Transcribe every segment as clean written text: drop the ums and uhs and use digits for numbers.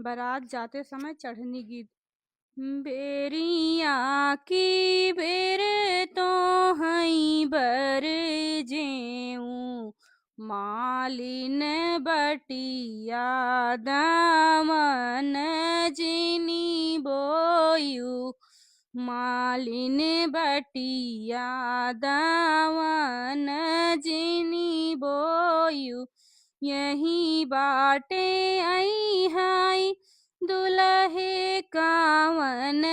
बारात जाते समय चढ़नी गीत। बेरिया की बेर तो हई बर जेऊ, मालिन बटिया दामन जिनी बोयू, मालिन बटिया दामन जिनी बोयू। यही बाटे आई हाई दुल्हे कावन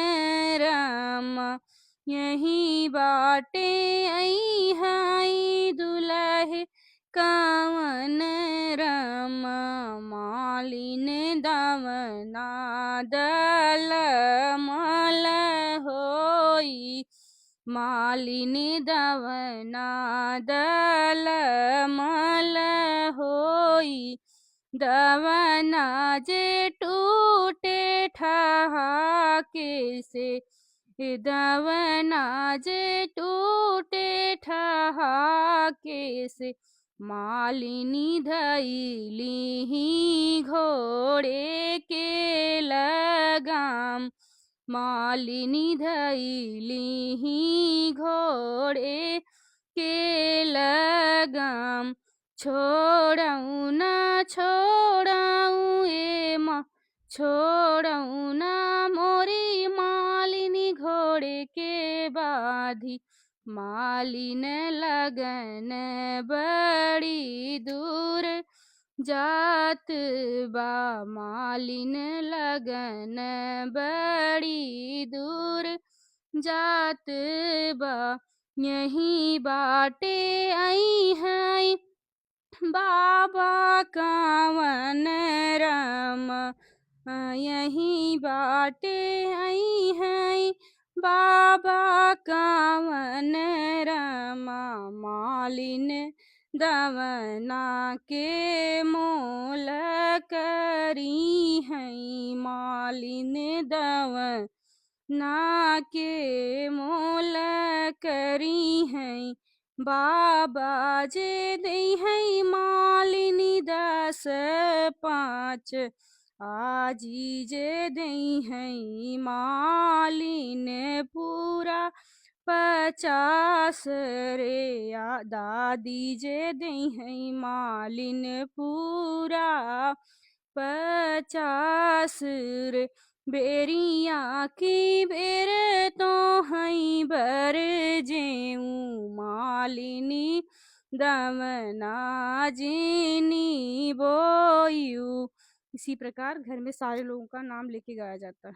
राम, यही बाटे आई हाई दुल्हे कावन राम। मालिन दमना दल मल होई, मालिन दवना दल मल होई। दवना जे टूटे ठहाके से, दवना जे टूटे ठहाके से। मालिनी धैली ही घोड़े के लगाम, मालिनी धैली ही घोड़े के लगाम। छोड़ऊ ना छोड़ऊ ए माँ, छोड़ऊ ना मोरी मालिनी घोड़े के बाधी। मालिन लगन बड़ी दूर जात बा, मालिन लगन बड़ी दूर जात बा। यही बाटे आई है बाबा कावन राम, यही बाटे आई है बाबा कावन राम। मालिन दवना के मोल करी है, मालिन दवना के मोल करी है। बाबा जे दई है मालिनी 10-5, आजी जे दई है मालिन पूरा 50 रे। दादी जे दई है मालिन पूरा 50 रे। बेरिया की बेर तो हई बर जेऊ, मालिनी दमना जिनी बोयू। इसी प्रकार घर में सारे लोगों का नाम लेके गाया जाता है।